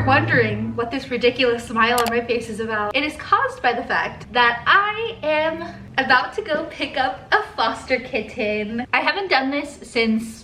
you're wondering what this ridiculous smile on my face is about, it is caused by the fact that I am about to go pick up a foster kitten. I haven't done this since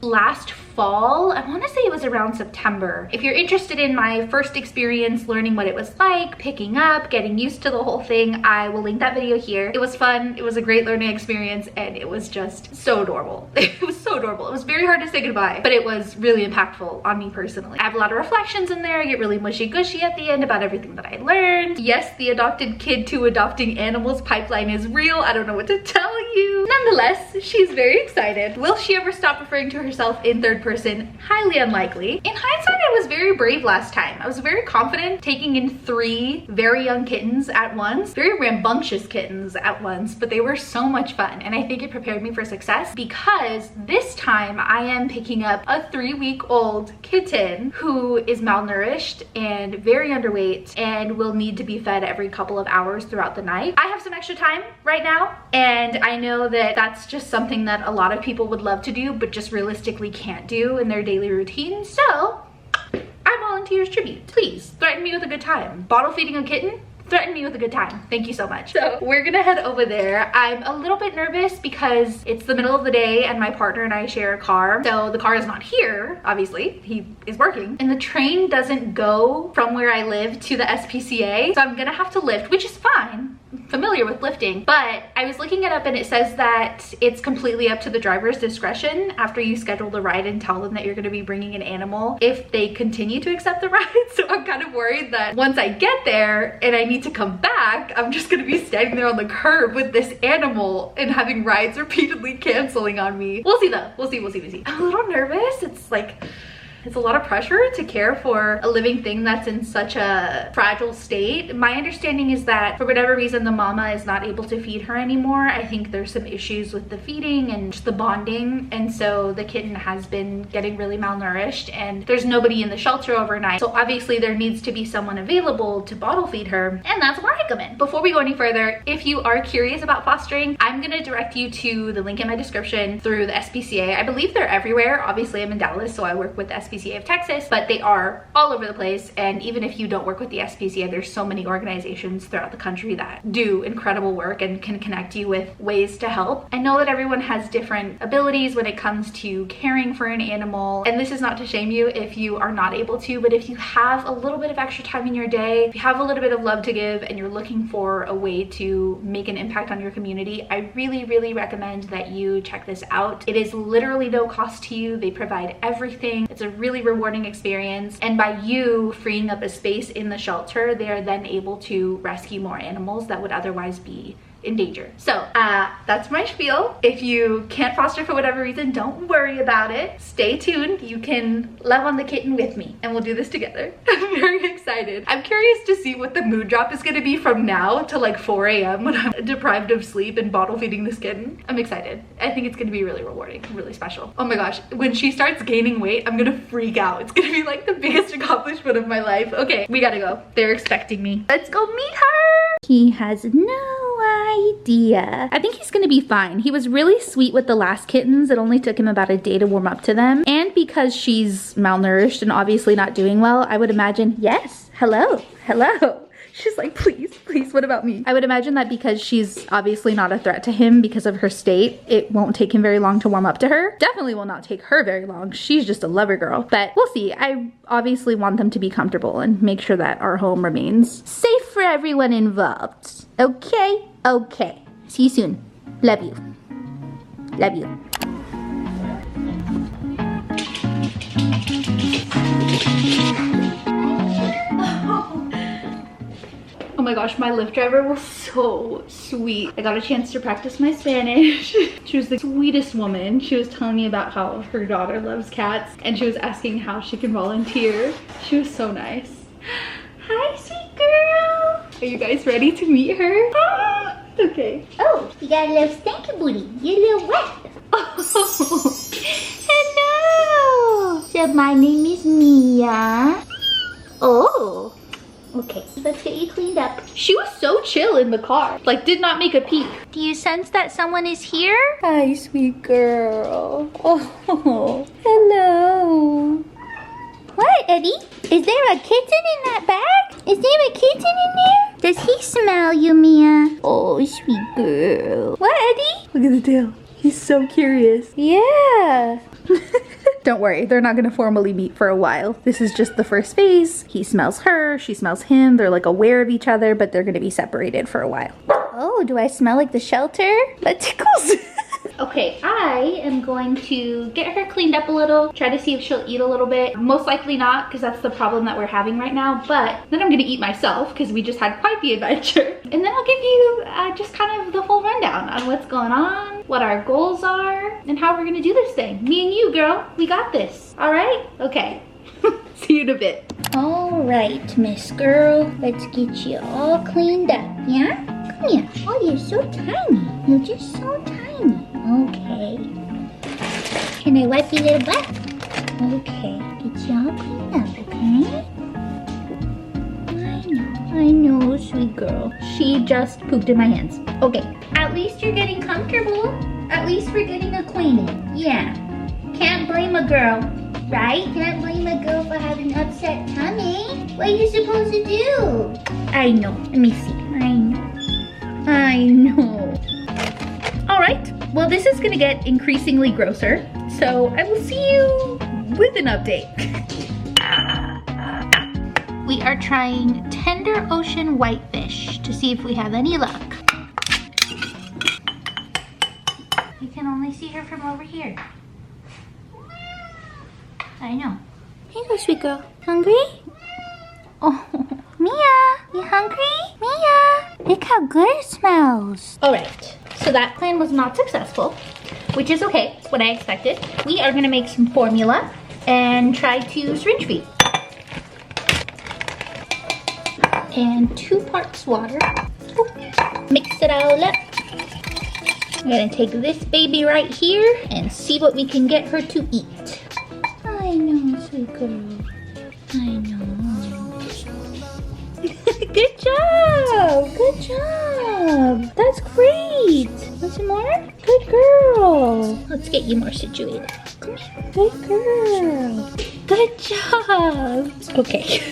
last fall. I want to say it was around September. If you're interested in my first experience learning what it was like, picking up, getting used to the whole thing, I will link that video here. It was fun. It was a great learning experience and it was just so adorable. It was so adorable. It was very hard to say goodbye, but it was really impactful on me personally. I have a lot of reflections in there. I get really mushy-gushy at the end about everything that I learned. Yes, the adopted kid to adopting animals pipeline is real. I don't know what to tell you. Nonetheless, she's very excited. Will she ever stop referring to herself in third person? Highly unlikely. In hindsight, I was very brave last time. I was very confident taking in 3 very young kittens at once, very rambunctious kittens at once, but they were so much fun. And I think it prepared me for success because this time I am picking up a 3-week-old kitten who is malnourished and very underweight and will need to be fed every couple of hours throughout the night. I have some extra time right now, and I know that that's just something that a lot of people would love to do, but just realistically can't do in their daily routine. So I volunteer's tribute. Please threaten me with a good time. Bottle feeding a kitten? Threaten me with a good time. Thank you so much. So we're gonna head over there. I'm a little bit nervous because it's the middle of the day and my partner and I share a car. So the car is not here, obviously. He is working. And the train doesn't go from where I live to the SPCA. So I'm gonna have to lift, which is fine. I'm familiar with lifting, but I was looking it up and it says that it's completely up to the driver's discretion after you schedule the ride and tell them that you're gonna be bringing an animal if they continue to accept the ride. So I'm kind of worried that once I get there and I need to come back, I'm just gonna be standing there on the curb with this animal and having rides repeatedly canceling on me. We'll see though. We'll see. I'm a little nervous. It's a lot of pressure to care for a living thing that's in such a fragile state. My understanding is that for whatever reason, the mama is not able to feed her anymore. I think there's some issues with the feeding and just the bonding. And so the kitten has been getting really malnourished and there's nobody in the shelter overnight. So obviously there needs to be someone available to bottle feed her. And that's where I come in. Before we go any further, if you are curious about fostering, I'm gonna direct you to the link in my description through the SPCA. I believe they're everywhere. Obviously I'm in Dallas, so I work with the SPCA of Texas, but they are all over the place. And even if you don't work with the SPCA, there's so many organizations throughout the country that do incredible work and can connect you with ways to help. I know that everyone has different abilities when it comes to caring for an animal, and this is not to shame you if you are not able to, but if you have a little bit of extra time in your day, if you have a little bit of love to give and you're looking for a way to make an impact on your community, I really recommend that you check this out. It is literally no cost to you. They provide everything. It's a really rewarding experience, and by you freeing up a space in the shelter, they are then able to rescue more animals that would otherwise be in danger. So that's my spiel. If you can't foster for whatever reason, don't worry about it. Stay tuned. You can love on the kitten with me and we'll do this together. I'm very excited. I'm curious to see what the mood drop is going to be from now to like 4 a.m. when I'm deprived of sleep and bottle feeding this kitten. I'm excited. I think it's going to be really rewarding, really special. Oh my gosh, when she starts gaining weight, I'm gonna freak out. It's gonna be like the biggest accomplishment of my life. Okay, we gotta go. They're expecting me. Let's go meet her. He has no idea. I think he's gonna be fine. He was really sweet with the last kittens. It only took him about a day to warm up to them. And because she's malnourished and obviously not doing well, I would imagine, yes, hello. She's like, please, what about me? I would imagine that because she's obviously not a threat to him because of her state, it won't take him very long to warm up to her. Definitely will not take her very long. She's just a lover girl. But we'll see. I obviously want them to be comfortable and make sure that our home remains safe for everyone involved. Okay? Okay. See you soon. Love you. Love you. Oh my gosh, my Lyft driver was so sweet. I got a chance to practice my Spanish. She was the sweetest woman. She was telling me about how her daughter loves cats and she was asking how she can volunteer. She was so nice. Hi, sweet girl. Are you guys ready to meet her? Ah, okay. Oh, you got a little stinky booty. You're a little wet. Oh. Hello. So my name is Mia. Oh. Okay, let's get you cleaned up. She was so chill in the car. Like, did not make a peep. Do you sense that someone is here? Hi, sweet girl. Oh, hello. What Eddie, is there a kitten in that bag? Is there a kitten in there? Does he smell you, Mia? Oh, sweet girl. What, Eddie? Look at the tail. He's so curious. Yeah. Don't worry, they're not gonna formally meet for a while. This is just the first phase. He smells her, she smells him. They're like aware of each other, but they're gonna be separated for a while. Oh, do I smell like the shelter? That tickles. Okay, I am going to get her cleaned up a little, try to see if she'll eat a little bit. Most likely not, because that's the problem that we're having right now, but then I'm gonna eat myself because we just had quite the adventure. And then I'll give you just kind of the full rundown on what's going on, what our goals are, and how we're gonna do this thing. Me and you, girl, we got this. All right? Okay. See you in a bit. All right, Miss Girl, let's get you all cleaned up, yeah? Come here. Oh, you're so tiny. You're just so tiny. Okay. Can I wipe your little butt? Okay. Get you all cleaned up, okay? I know, sweet girl. She just pooped in my hands. Okay. At least you're getting comfortable. At least we're getting acquainted. Yeah. Can't blame a girl, right? Can't blame a girl for having upset tummy. What are you supposed to do? I know. Let me see. I know. All right, well, this is gonna get increasingly grosser, so I will see you with an update. We are trying tender ocean whitefish to see if we have any luck. You can only see her from over here. I know. Here you go, sweet girl. Hungry? Oh, Mia, you hungry? Mia, look how good it smells. All right, so that plan was not successful, which is okay, it's what I expected. We are gonna make some formula and try to syringe feed. And 2 parts water. Mix it all up. I'm gonna take this baby right here and see what we can get her to eat. I know, sweet girl. I know. Good job! Good job! That's great! Want some more? Good girl! Let's get you more situated. Come here. Good girl! Good job! Okay.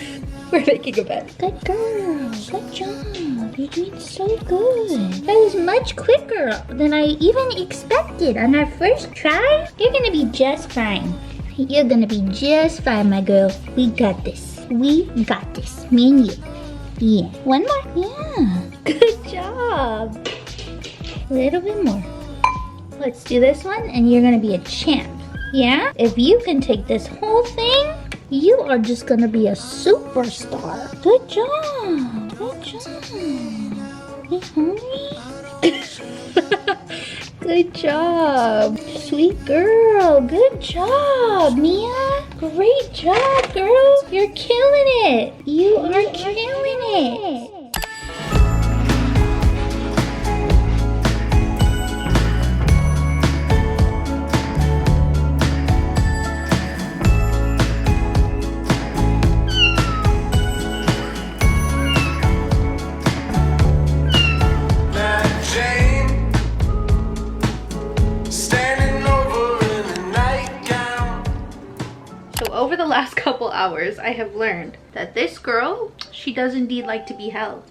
We're making a bed. Good girl. Good job. You're doing so good. That was much quicker than I even expected on our first try. You're gonna be just fine. You're gonna be just fine, my girl. We got this. We got this. Me and you. Yeah. One more. Yeah. Good job. A little bit more. Let's do this one and you're gonna be a champ. Yeah? If you can take this whole thing, you are just gonna be a superstar. Good job. Good job. You hungry? Good job. Sweet girl. Good job, Mia. Great job, girl. You're killing it. You are killing it. Over the last couple hours, I have learned that this girl, she does indeed like to be held.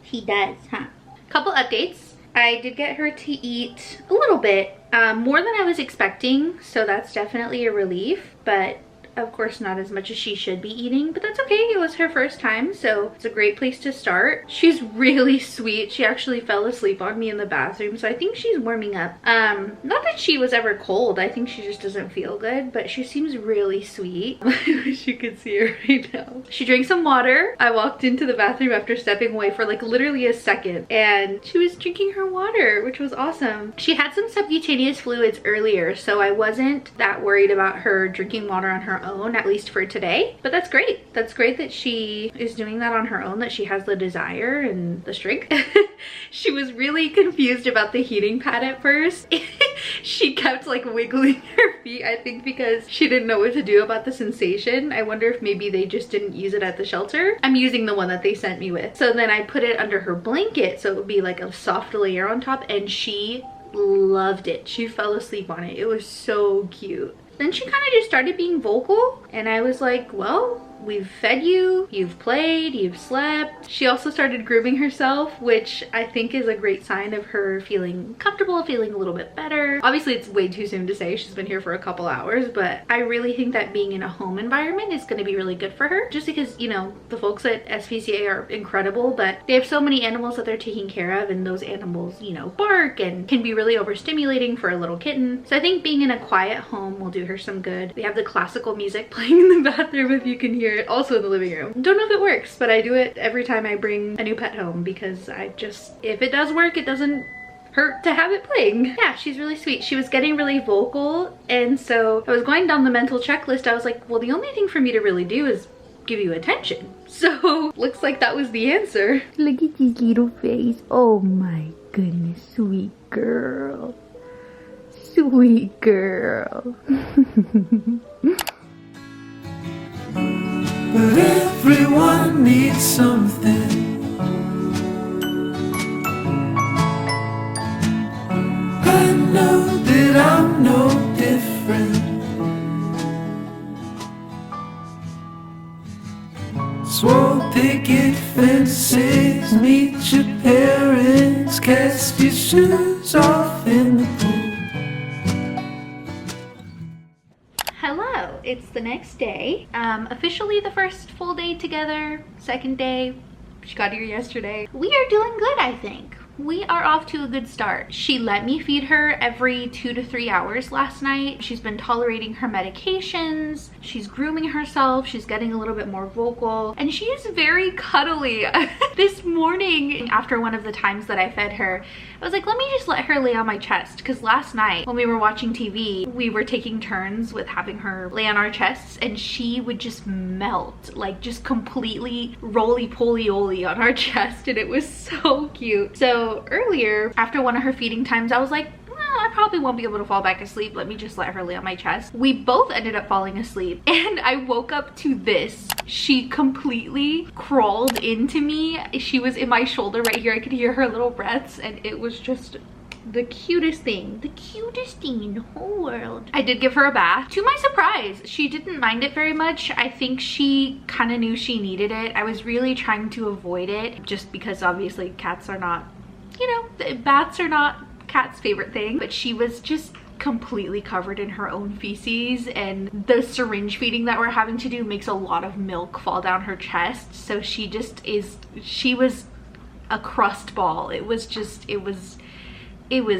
She does, huh? Couple updates. I did get her to eat a little bit, more than I was expecting, so that's definitely a relief, but of course not as much as she should be eating, but that's okay. It was her first time, so it's a great place to start. She's really sweet. She actually fell asleep on me in the bathroom, so I think she's warming up. Not that she was ever cold. I think she just doesn't feel good, but she seems really sweet. I wish you could see her right now. She drank some water. I walked into the bathroom after stepping away for like literally a second, and she was drinking her water, which was awesome. She had some subcutaneous fluids earlier, so I wasn't that worried about her drinking water on her own, at least for today, but that's great. That's great that she is doing that on her own, that she has the desire and the strength. She was really confused about the heating pad at first. She kept like wiggling her feet, I think because she didn't know what to do about the sensation. I wonder if maybe they just didn't use it at the shelter. I'm using the one that they sent me with. So then I put it under her blanket so it would be like a soft layer on top, and she loved it. She fell asleep on it. It was so cute. Then she kind of just started being vocal, and I was like, well, we've fed you, you've played, you've slept. She also started grooming herself, which I think is a great sign of her feeling comfortable, feeling a little bit better. Obviously it's way too soon to say, she's been here for a couple hours, but I really think that being in a home environment is going to be really good for her, just because, you know, the folks at SPCA are incredible, but they have so many animals that they're taking care of, and those animals, you know, bark and can be really overstimulating for a little kitten. So I think being in a quiet home will do her some good. We have the classical music playing in the bathroom if you can hear it, also in the living room. Don't know if it works, but I do it every time I bring a new pet home, because I just, if it does work, it doesn't hurt to have it playing. Yeah, she's really sweet. She was getting really vocal, and so I was going down the mental checklist. I was like, well, the only thing for me to really do is give you attention. So looks like that was the answer. Look at his little face. Oh my goodness, sweet girl. Sweet girl. But everyone needs something. I know that I'm no different. Swore picket fences, meet your parents, cast your shoes off in the pool. Hello, it's the next day. Officially the first full day together, second day. She got here yesterday. We are doing good, I think. We are off to a good start. She let me feed her every 2 to 3 hours last night. She's been tolerating her medications. She's grooming herself. She's getting a little bit more vocal, and she is very cuddly. This morning, after one of the times that I fed her, I was like, let me just let her lay on my chest, because last night when we were watching TV, we were taking turns with having her lay on our chests, and she would just melt, like just completely roly-poly-oly on our chest, and it was so cute. So earlier, after one of her feeding times, I was like, I probably won't be able to fall back asleep. Let me just let her lay on my chest. We both ended up falling asleep, and I woke up to this. She completely crawled into me. She was in my shoulder right here. I could hear her little breaths, and it was just the cutest thing. The cutest thing in the whole world. I did give her a bath. To my surprise, she didn't mind it very much. I think she kind of knew she needed it. I was really trying to avoid it, just because obviously cats are not, you know, baths are not cat's favorite thing, but she was just completely covered in her own feces, and the syringe feeding that we're having to do makes a lot of milk fall down her chest, so she just is, she was a crust ball. It was just, it was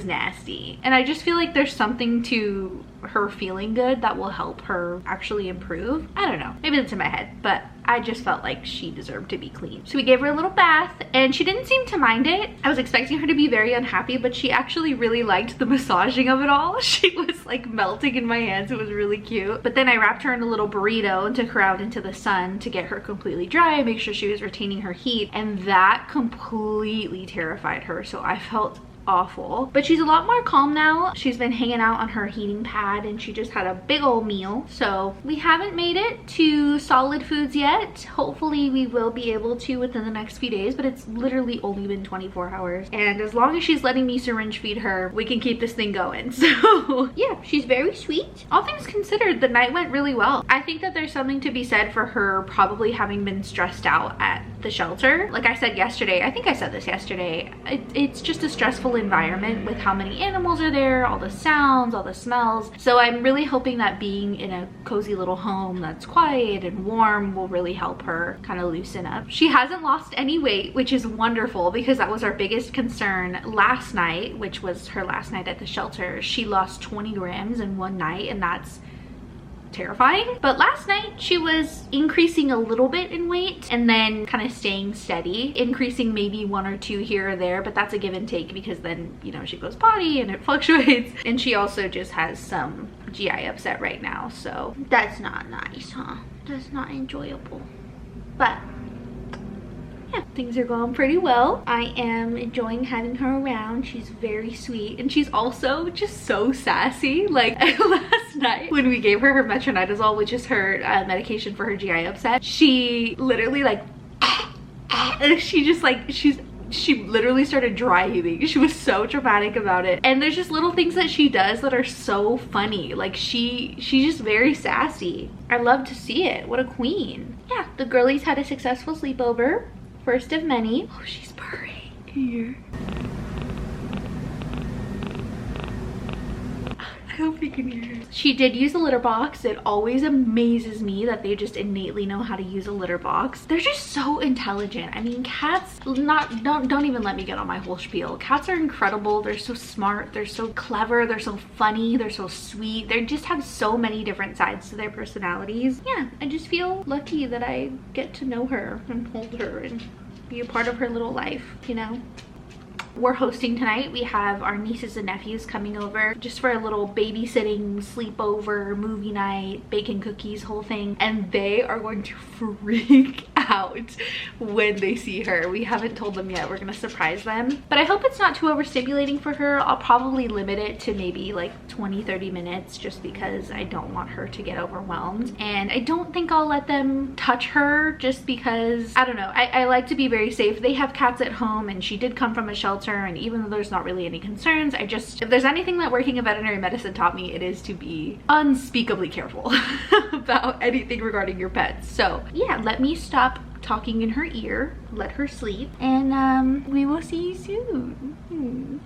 nasty, and I just feel like there's something to her feeling good that will help her actually improve. I don't know, maybe that's in my head, but I just felt like she deserved to be clean. So we gave her a little bath, and she didn't seem to mind it. I was expecting her to be very unhappy, but she actually really liked the massaging of it all. She was like melting in my hands. It was really cute. But then I wrapped her in a little burrito and took her out into the sun to get her completely dry and make sure she was retaining her heat, and that completely terrified her. So I felt awful, but she's a lot more calm now. She's been hanging out on her heating pad, and she just had a big old meal. So we haven't made it to solid foods yet. Hopefully we will be able to within the next few days, but it's literally only been 24 hours, and as long as she's letting me syringe feed her, we can keep this thing going. So yeah, she's very sweet. All things considered, the night went really well. I think that there's something to be said for her probably having been stressed out at the shelter. Like I said yesterday, I think I said this yesterday, it's just a stressful environment with how many animals are there, all the sounds, all the smells. So I'm really hoping that being in a cozy little home that's quiet and warm will really help her kind of loosen up. She hasn't lost any weight, which is wonderful, because that was our biggest concern last night, which was her last night at the shelter. She lost 20 grams in one night, and that's terrifying. But last night she was increasing a little bit in weight and then kind of staying steady, increasing maybe 1 or 2 here or there, but that's a give and take, because then, you know, she goes potty and it fluctuates, and she also just has some GI upset right now, so that's not nice, huh? That's not enjoyable. But yeah, things are going pretty well. I am enjoying having her around. She's very sweet, and she's also just so sassy. Like last night when we gave her metronidazole, which is her medication for her GI upset, she literally like she just like, she's she literally started dry heaving. She was so dramatic about it. And there's just little things that she does that are so funny. Like she's just very sassy. I love to see it. What a queen. Yeah, the girlies had a successful sleepover. First of many. Oh, she's purring here. I hope you can hear her. She did use a litter box. It always amazes me that they just innately know how to use a litter box. They're just so intelligent. I mean, cats, don't even let me get on my whole spiel. Cats are incredible. They're so smart. They're so clever. They're so funny. They're so sweet. They just have so many different sides to their personalities. Yeah, I just feel lucky that I get to know her and hold her and be a part of her little life, you know? We're hosting tonight. We have our nieces and nephews coming over just for a little babysitting, sleepover, movie night, bacon cookies, whole thing. And they are going to freak out when they see her. We haven't told them yet. We're gonna surprise them. But I hope it's not too overstimulating for her. I'll probably limit it to maybe like 20-30 minutes just because I don't want her to get overwhelmed. And I don't think I'll let them touch her just because, I don't know, I like to be very safe. They have cats at home and she did come from a shelter, and even though there's not really any concerns, if there's anything that working in veterinary medicine taught me, it is to be unspeakably careful about anything regarding your pets. So yeah, let me stop talking in her ear, let her sleep, and we will see you soon.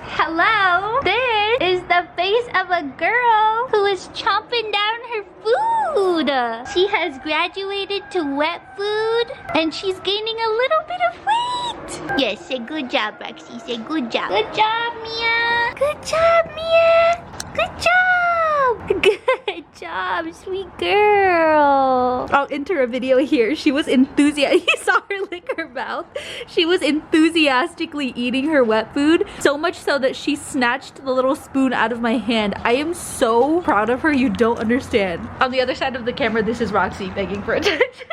Hello, this is the face of a girl who is chomping down her food. She has graduated to wet food and she's gaining a little bit of weight. Yes, say good job, Roxy. Say good job. Good job, Mia. Good job, Mia. Good job. Good job, sweet girl. I'll enter a video here. She was enthusiastic. You saw her lick her mouth. She was enthusiastically eating her wet food, so much so that she snatched the little spoon out of my hand. I am so proud of her, you don't understand. On the other side of the camera, this is Roxy begging for attention.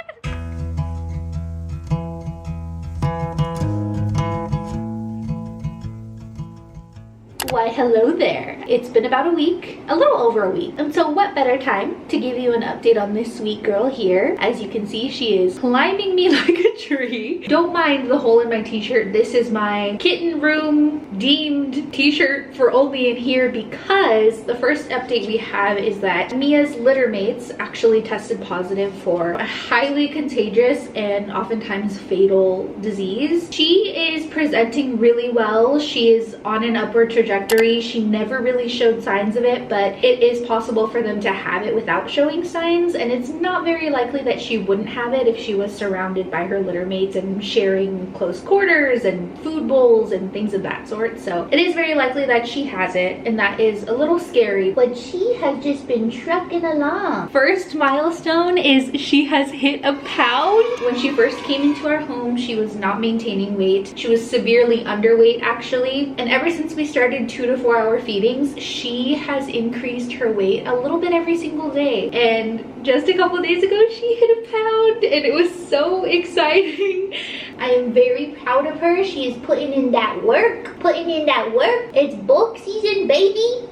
Why, hello there. It's been about a week, a little over a week. And so what better time to give you an update on this sweet girl here. As you can see, she is climbing me like a tree. Don't mind the hole in my t-shirt. This is my kitten room deemed t-shirt for only in here because the first update we have is that Mia's litter mates actually tested positive for a highly contagious and oftentimes fatal disease. She is presenting really well. She is on an upward trajectory. She never really showed signs of it, but it is possible for them to have it without showing signs, and it's not very likely that she wouldn't have it if she was surrounded by her litter mates and sharing close quarters and food bowls and things of that sort. So it is very likely that she has it, and that is a little scary. But she has just been trucking along. First milestone is she has hit a pound. When she first came into our home, she was not maintaining weight. She was severely underweight actually, and ever since we started 2 to 4 hour feedings, she has increased her weight a little bit every single day. And just a couple days ago, she hit a pound, and it was so exciting. I am very proud of her. She is putting in that work. It's bulk season, baby.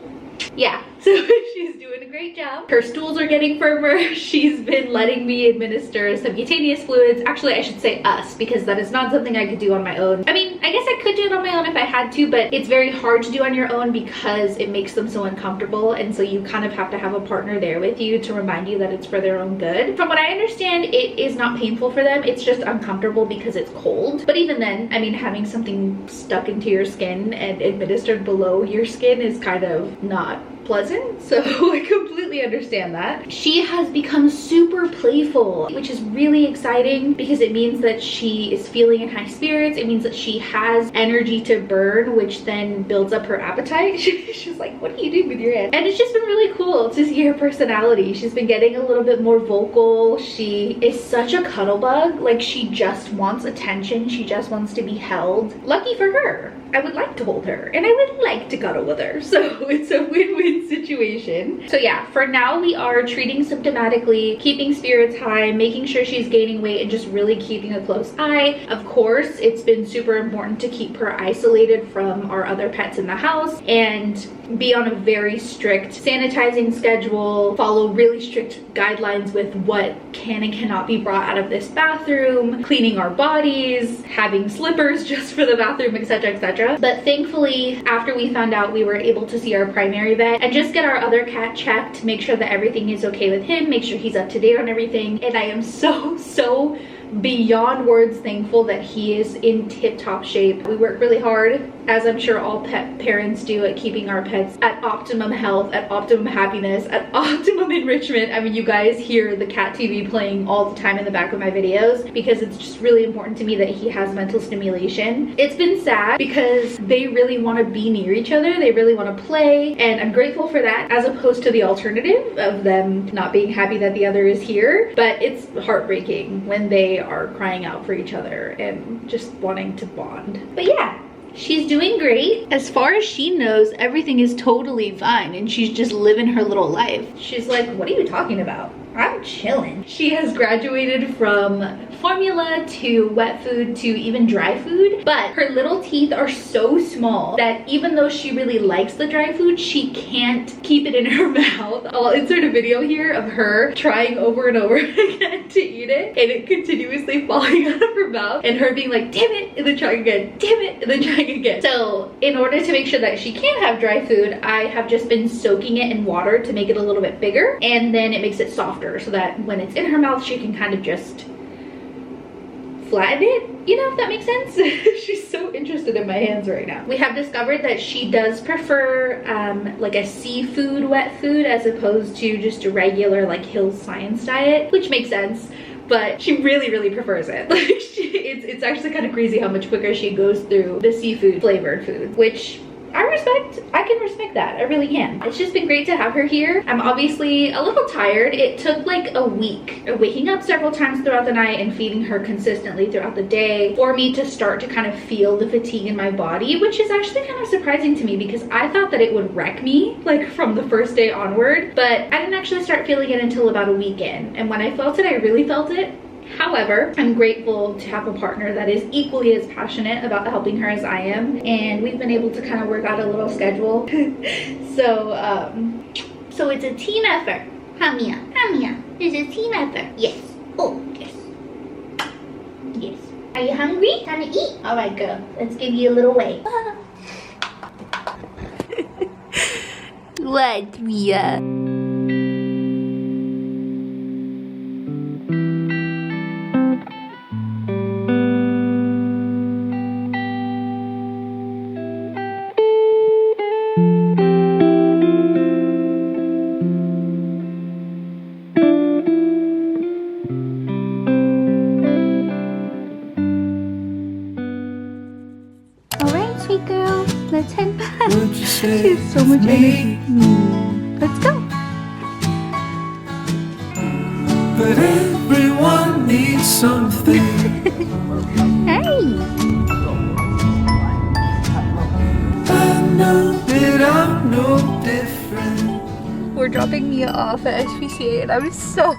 Yeah, so she's doing a great job. Her stools are getting firmer. She's been letting me administer subcutaneous fluids. Actually, I should say us, because that is not something I could do on my own. I mean, I guess I could do it on my own if I had to, but it's very hard to do on your own because it makes them so uncomfortable, and so you kind of have to have a partner there with you to remind you that it's for their own good. From what I understand, it is not painful for them. It's just uncomfortable because it's cold. But even then, I mean, having something stuck into your skin and administered below your skin is kind of not pleasant, so I completely understand that. She has become super playful, which is really exciting because it means that she is feeling in high spirits. It means that she has energy to burn, which then builds up her appetite. She's like, what are you doing with your hand? And it's just been really cool to see her personality. She's been getting a little bit more vocal. She is such a cuddle bug. Like, she just wants attention. She just wants to be held. Lucky for her. I would like to hold her and I would like to cuddle with her. So it's a win-win win-win situation. So yeah, for now we are treating symptomatically, keeping spirits high, making sure she's gaining weight, and just really keeping a close eye. Of course, it's been super important to keep her isolated from our other pets in the house and be on a very strict sanitizing schedule, follow really strict guidelines with what can and cannot be brought out of this bathroom, cleaning our bodies, having slippers just for the bathroom, etc, etc. But thankfully, after we found out, we were able to see our primary vet and just get our other cat checked, make sure that everything is okay with him, make sure he's up to date on everything. And I am so beyond words thankful that he is in tip-top shape. We work really hard, as I'm sure all pet parents do, at keeping our pets at optimum health, at optimum happiness, at optimum enrichment. I mean, you guys hear the cat TV playing all the time in the back of my videos because it's just really important to me that he has mental stimulation. It's been sad because they really want to be near each other, they really want to play, and I'm grateful for that, as opposed to the alternative of them not being happy that the other is here. But it's heartbreaking when they are crying out for each other and just wanting to bond. But yeah, she's doing great. As far as she knows, everything is totally fine and she's just living her little life. She's like, what are you talking about? I'm chilling. She has graduated from formula to wet food to even dry food, but her little teeth are so small that even though she really likes the dry food, she can't keep it in her mouth. I'll insert a video here of her trying over and over again to eat it and it continuously falling out of her mouth and her being like, damn it, and then trying again, damn it, and then trying again. So in order to make sure that she can have dry food, I have just been soaking it in water to make it a little bit bigger, and then it makes it softer so that when it's in her mouth, she can kind of just flatten it, you know, if that makes sense. She's so interested in my hands right now. We have discovered that she does prefer like a seafood wet food as opposed to just a regular like Hills Science diet, which makes sense, but she really prefers it. Like it's actually kind of crazy how much quicker she goes through the seafood flavored food, which I respect. I can respect that. I really can. It's just been great to have her here. I'm obviously a little tired. It took like a week of waking up several times throughout the night and feeding her consistently throughout the day for me to start to kind of feel the fatigue in my body, which is actually kind of surprising to me because I thought that it would wreck me like from the first day onward, but I didn't actually start feeling it until about a week in. And when I felt it, I really felt it. However, I'm grateful to have a partner that is equally as passionate about helping her as I am, and we've been able to kind of work out a little schedule. So it's a team effort. Hamia, it's a team effort. Yes. Oh, yes. Yes. Are you hungry? Time to eat? All right, girl. Let's give you a little wait. What, Mia? Sweet girl, let's head back. She has so much energy. Let's go. But everyone needs something. Hey. I know that I'm no different. We're dropping Mia off at SPCA and I'm so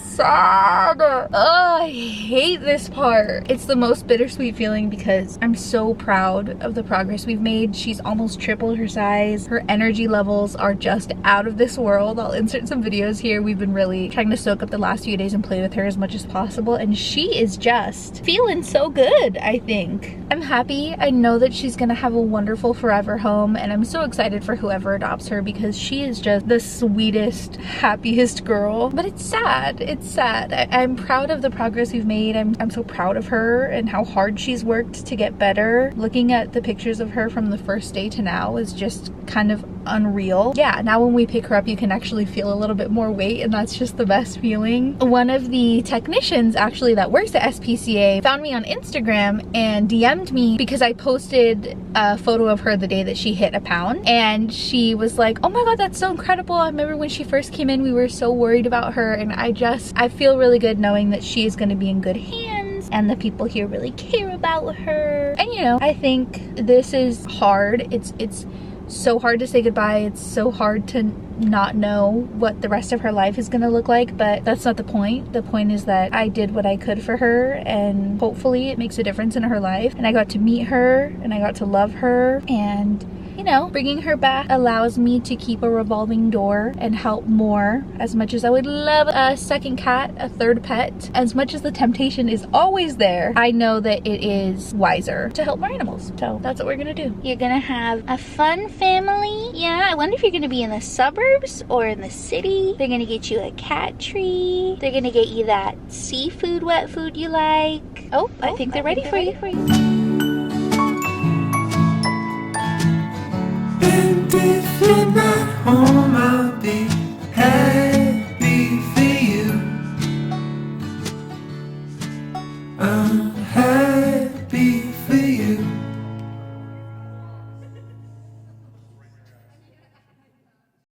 sad. Oh, I hate this part. It's the most bittersweet feeling because I'm so proud of the progress we've made. She's almost tripled her size. Her energy levels are just out of this world. I'll insert some videos here. We've been really trying to soak up the last few days and play with her as much as possible, and she is just feeling so good, I think. I'm happy. I know that she's gonna have a wonderful forever home, and I'm so excited for whoever adopts her because she is just the sweetest, happiest girl. But it's sad. It's sad. I'm proud of the progress we've made. I'm so proud of her and how hard she's worked to get better. Looking at the pictures of her from the first day to now is just kind of unreal. Yeah, now when we pick her up, you can actually feel a little bit more weight, and that's just the best feeling. One of the technicians actually that works at SPCA found me on Instagram and DM'd me because I posted a photo of her the day that she hit a pound, and she was like, oh my god, that's so incredible. I remember when she first came in, we were so worried about her, and I feel really good knowing that she is going to be in good hands and the people here really care about her. And you know, I think this is hard. It's so hard to say goodbye. It's so hard to not know what the rest of her life is gonna look like, but that's not the point. The point is that I did what I could for her, and hopefully it makes a difference in her life, and I got to meet her and I got to love her, and you know, bringing her back allows me to keep a revolving door and help more. As much as I would love a second cat, a third pet, as much as the temptation is always there, I know that it is wiser to help more animals. So that's what we're gonna do. You're gonna have a fun family. Yeah, I wonder if you're gonna be in the suburbs or in the city. They're gonna get you a cat tree. They're gonna get you that seafood, wet food you like. Oh, I think they're ready for you. And if you're not home, I'll